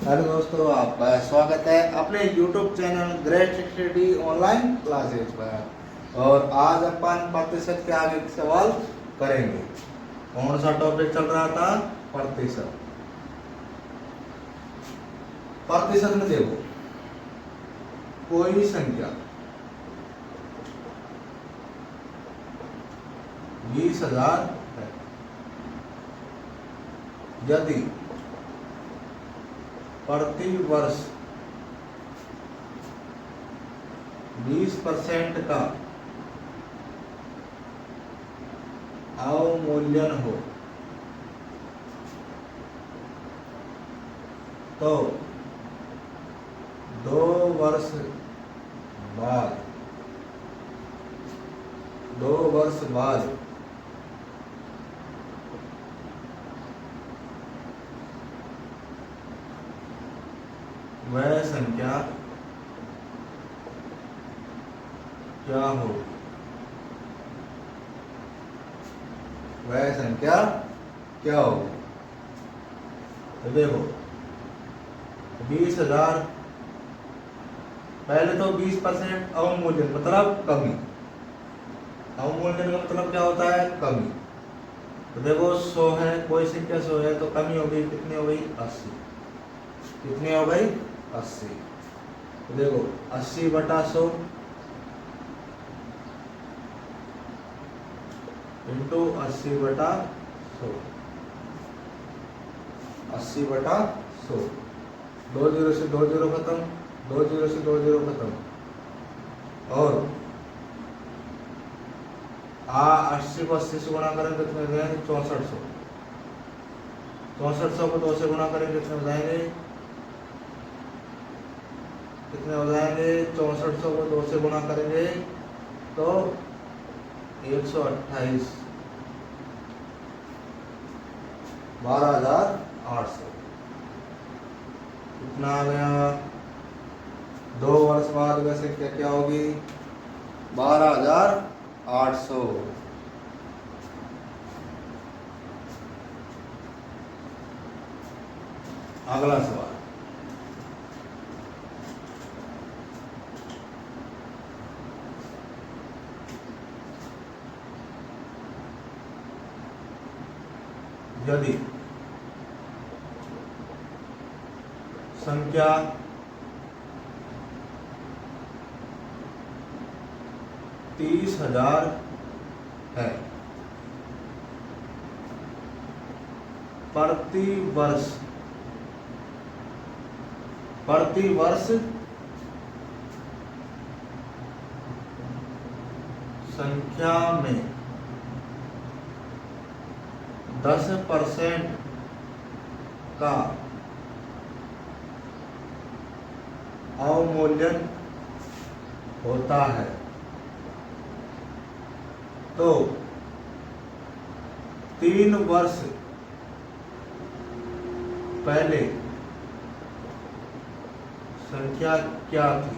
Hello दोस्तों, आपका स्वागत है अपने YouTube channel great study online classes पर। और आज अपन प्रतिशत के आगे के सवाल करेंगे। कौन सा टॉपिक चल रहा था? प्रतिशत। प्रतिशत में देखो, कोई संख्या 20,000 है। यदि प्रति वर्ष 20% का अवमूल्यन हो तो 2 वर्ष बाद 2 वर्ष बाद वह संख्या क्या हो? वह संख्या क्या हो? तो देखो, 20,000 पहले तो 20% अवमूल्यन मतलब कमी। अवमूल्यन का मतलब क्या होता है? कमी। तो देखो 100 है, कोई संख्या 100 है तो कमी हो गई, कितनी हो गई? 80। कितनी हो गई? 80। तो देखो 80/100 इंटू 80/100। 80/100। 2 0 से 2 0 खत्म, 2 0 से 2 0 खत्म। और 80 को 80 से गुणा करें कितने हो जाएंगे? 6400। 6400 को 2 से गुणा करें कितने हो जाएंगे? कितने हो जाएंगे? 6400 को 2 से गुणा करेंगे तो 128। 12,800। कितना आ गया? 2 वर्ष बाद वैसे क्या होगी? 12,800। अगला सवाल, यदि संख्या 30,000 है, प्रति वर्ष संख्या में 10% का अवमूल्यन होता है तो 3 वर्ष पहले संख्या क्या थी?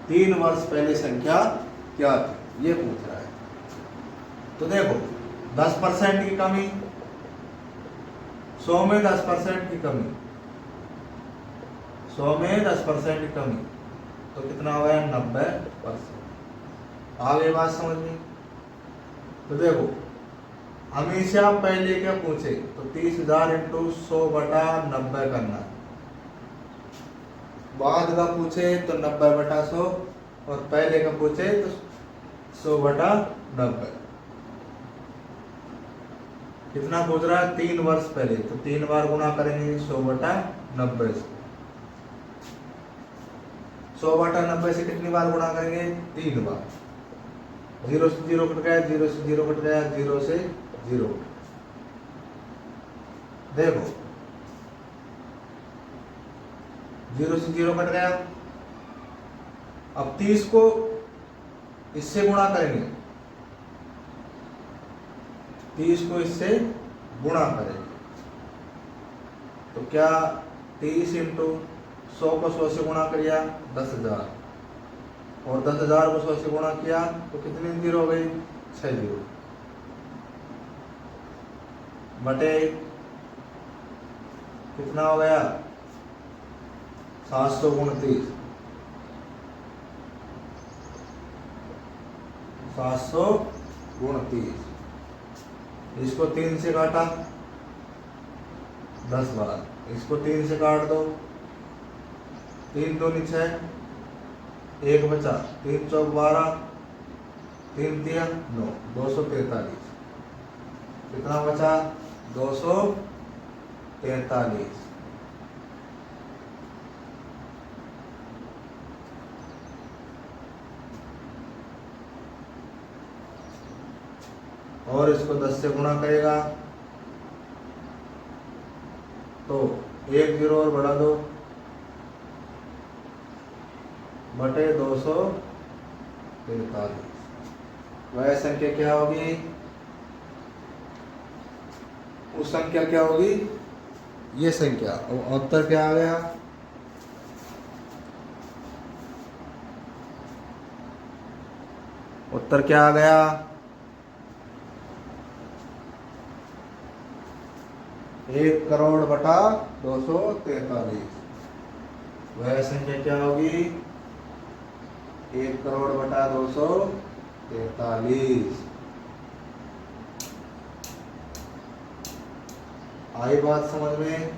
3 वर्ष पहले संख्या क्या थी, ये पूछ रहा है। तो देखो 10% की कमी, 100 में 10% की कमी, 100 में 10% की कमी तो कितना हुआ? 90%। आगे बात समझ में। तो देखो हमेशा पहले क्या पूछे तो 30,000 इंटू 100/90 करना। बाद का पूछे तो 90/100 और पहले का पूछे तो 100/90। कितना पूछ रहा है? 3 वर्ष पहले, तो 3 बार गुणा करेंगे 100/90 से। 100/90 से कितनी बार गुणा करेंगे? 3 बार। 0 से 0 कट गया, 0 से 0 कट गया, 0 से 0। देखो 0 से 0 कट गया। अब 30 को इससे गुणा करेंगे, 30 को इससे गुणा करेंगे तो क्या 30 इंटू 100 को 100 से गुणा किया 10,000 और 10,000 को 100 से गुणा किया तो कितनी जीरो हो गई? 6 जीरो बटे कितना हो गया 729, 729। इसको 3 से काटा 10 बार, इसको 3 से काट दो, 3 दूनी 6, 1 बचा, 3 चौक 12, 3 तिया 9, 243। कितना बचा 243। और इसको 10 से गुणा करेगा तो 1 0 और बढ़ा दो बटे 243। वह संख्या क्या होगी, उस संख्या क्या होगी, ये संख्या। और उत्तर क्या आ गया, उत्तर क्या आ गया, 1 करोड़ बटा 243। वह संख्या क्या होगी, 1 करोड़ बटा 243। आई बात समझ में।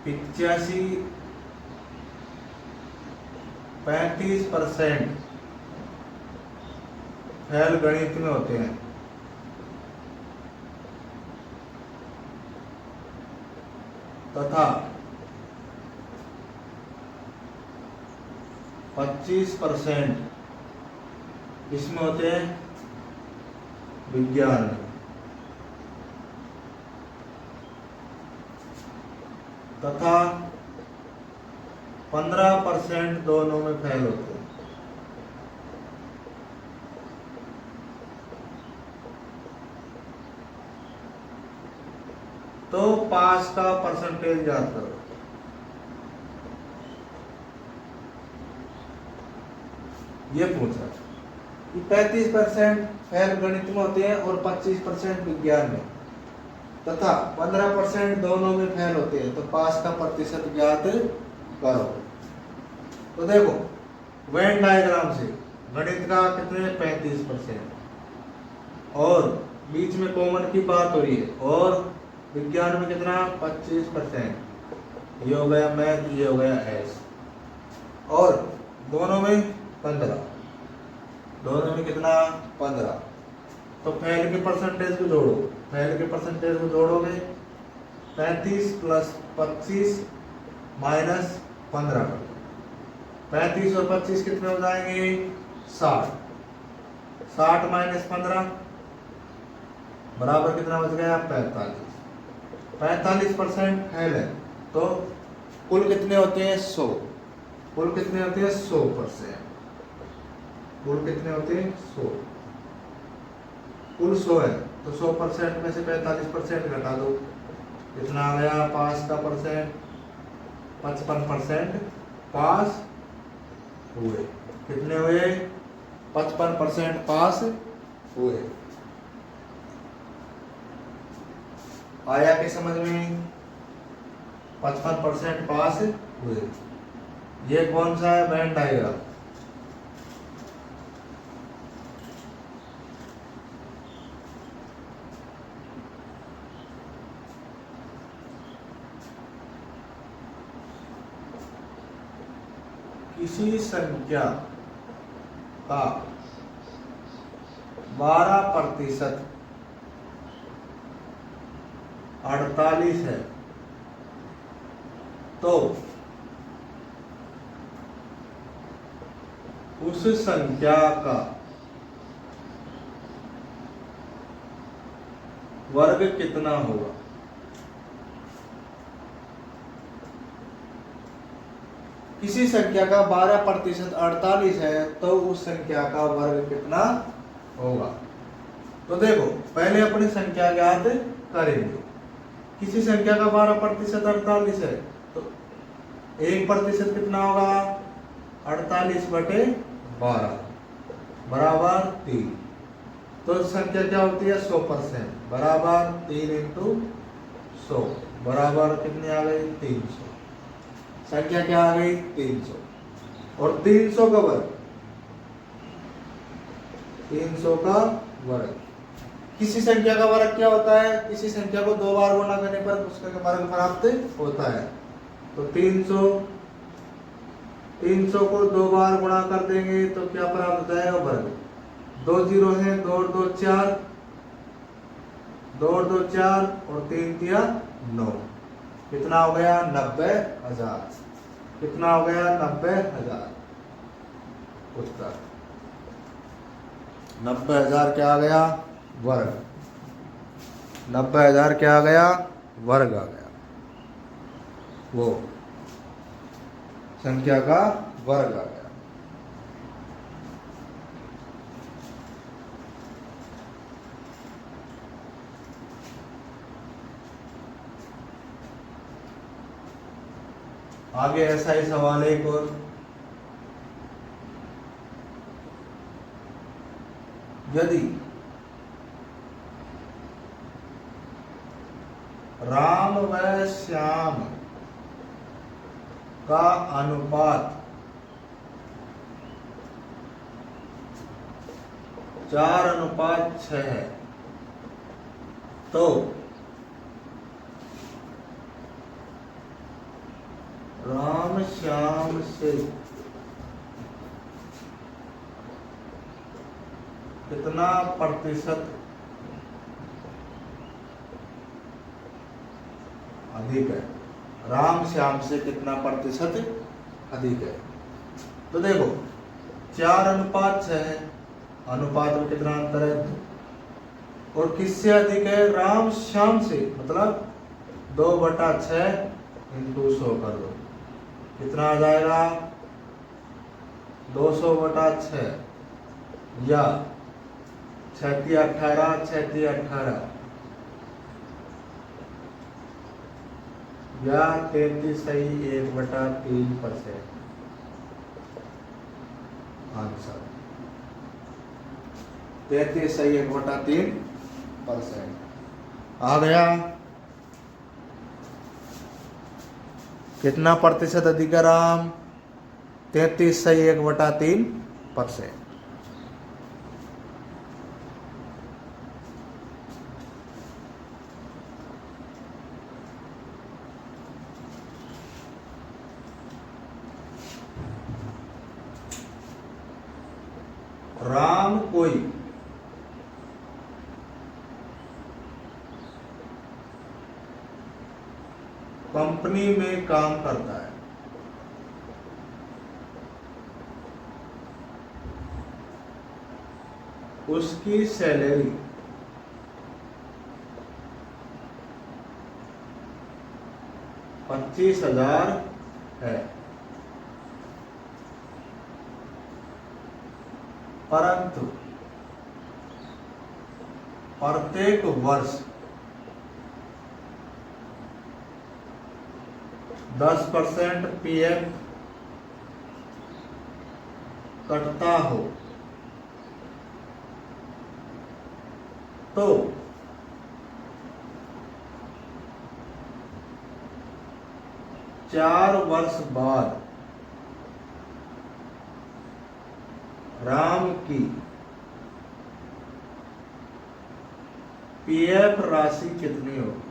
पिचासी 35% फेल गणित में होते हैं, तथा 25% इसमें होते हैं विज्ञान में, तथा 15% दोनों में फेल होते हैं। तो पास का परसेंटेज याद करो। ये पूछा कि 35% फेल गणित में होते हैं और 25% विज्ञान में, तथा 15% दोनों में फेल होते हैं, तो पास का प्रतिशत ज्ञात करो। तो देखो वेन डायग्राम से गणित का कितने 35% और बीच में कॉमन की बात हो रही है, और विज्ञान में कितना 25%। ये हो गया मैथ, ये हो गया एस, और दोनों में 15, दोनों में कितना 15। तो फेल के परसेंटेज को जोड़ो, फेल के परसेंटेज को जोड़ोगे 35 प्लस 25 माइनस 15 कर दो। 35 और 25 कितने हो जाएंगे 60, 60 माइनस 15 बराबर कितना बच गया 45। 45% फेल है, तो कुल कितने होते हैं 100, कुल कितने होते हैं 100%, कुल कितने होते हैं 100, कुल 100 है, तो 100% में से 45% घटा दो, कितना आ गया पास का परसेंट 55% पास हुए। कितने हुए 55% पास हुए। आया कि समझ में, 55% पास हुए। ये कौन सा है वेन डायग्राम, किसी संख्या का 12% 48 है, तो उस संख्या का वर्ग कितना होगा। किसी संख्या का 12% 48 है, तो उस संख्या का वर्ग कितना होगा। तो देखो पहले अपनी संख्या ज्ञात करेंगे। किसी संख्या का 12% 48 है, तो 1% कितना होगा? 48/12 बराबर 3। तो संख्या क्या होती है? 100%। बराबर 3 × 100 बराबर कितनी आ गई? 300। संख्या क्या आ गई? 300। और 300 का वर्ग, 300 का वर्ग। किसी संख्या का वर्ग क्या होता है? किसी संख्या को 2 बार गुणा करने पर उसका वर्ग प्राप्त होता है। तो 300 को 2 बार गुणा कर देंगे तो क्या प्राप्त होता है? वर्ग। 2 0 है, 2 और 2 4, 2 और 2 4 और 3 3 9। कितना हो गया? 90,000। कितना हो गया? 90,000। उत्तर 90,000 क्या आ गया? वर्ग। 90,000 क्या आ गया? वर्ग आ गया। वो संख्या का वर्ग आ गया। आगे ऐसा ही सवाल है एक और। यदि राम व श्याम का अनुपात 4:6 है, तो राम श्याम से कितना प्रतिशत अधिक है? राम श्याम से कितना प्रतिशत अधिक है? तो देखो 4:6 है, अनुपात में कितना अंतर है? 2। और किससे अधिक है? राम श्याम से, मतलब 2/6 × 100 कर दो, कितना आ जाएगा? 200/6 या 6 18 6 18 या 33.1/3%। आंसर 33.1/3% आ गया। कितना प्रतिशत अधिक है राम? 33.1/3%। राम कोई कंपनी में काम करता है, उसकी सैलरी 25,000 है, परंतु प्रत्येक वर्ष 10% पीएफ कटता हो, तो चार वर्ष बाद राम की पीएफ राशि कितनी होगी?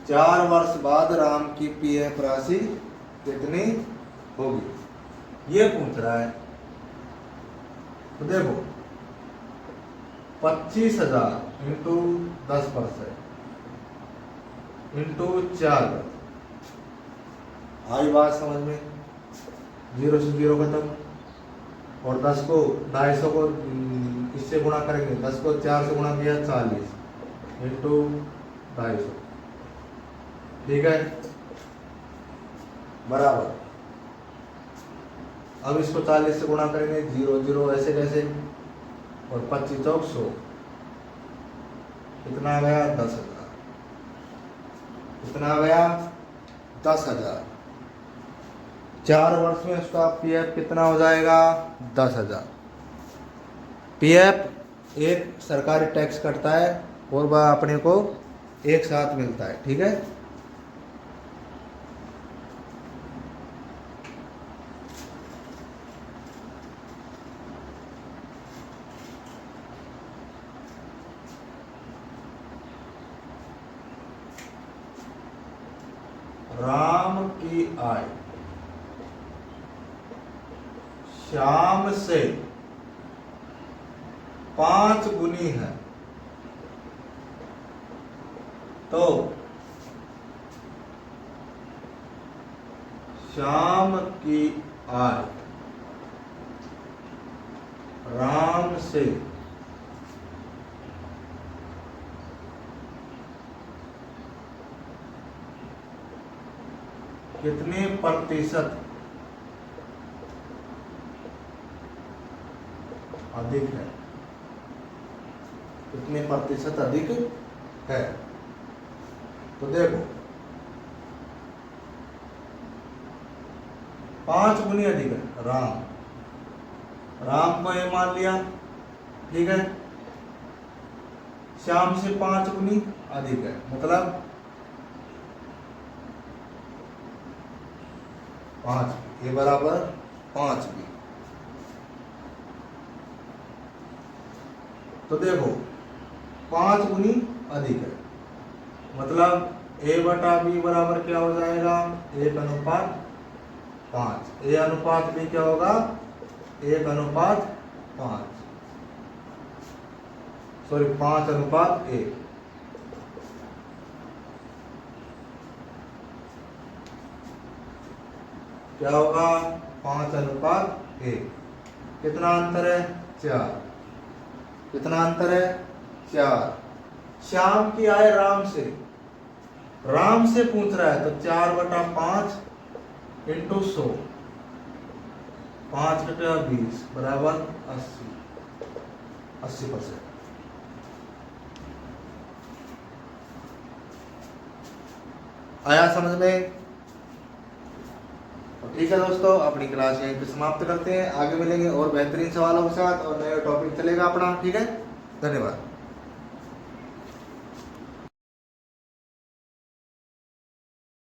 चार वर्ष बाद राम की पीएफ राशि कितनी होगी, ये पूछ रहा है। तो देखो 25,000 इंटू 10% इंटू 4, आई बात समझ में? 0 से 0 खत्म, और 10 को 250 को इससे गुणा करेंगे, 10 को 4 से गुणा किया 40 इंटू 250, ठीक है, बराबर अब इसको 40 से गुणा करेंगे, 0 0 ऐसे कैसे, और 25 चौक 100, कितना आ गया 10,000। कितना आ गया 10,000। 4 वर्ष में उसका पीएफ कितना हो जाएगा 10,000। पीएफ एक सरकारी टैक्स कटता है और वह अपने को एक साथ मिलता है, ठीक है। राम की आय श्याम से 5 गुनी है, तो श्याम की आय राम से कितने प्रतिशत अधिक है, कितने प्रतिशत अधिक है। तो देखो 5 गुनी अधिक है राम को ये मान लिया, ठीक है। श्याम से 5 गुनी अधिक है, मतलब 5 ए बराबर 5 बी। तो देखो 5 गुनी अधिक है, मतलब ए बटा बी बराबर क्या हो जाएगा 1:5। ए अनुपात बी क्या होगा 1:5, सॉरी 5:1। क्या होगा 5:1। कितना अंतर है 4। कितना अंतर है 4। श्याम की आय राम से पूछ रहा है, तो 4/5 इंटू 100, 5 रुपया 20 बराबर 80%। आया समझ में? ठीक है दोस्तों, अपनी क्लास यहीं पे समाप्त करते हैं। आगे मिलेंगे और बेहतरीन सवालों के साथ और नया टॉपिक चलेगा अपना, ठीक है। धन्यवाद।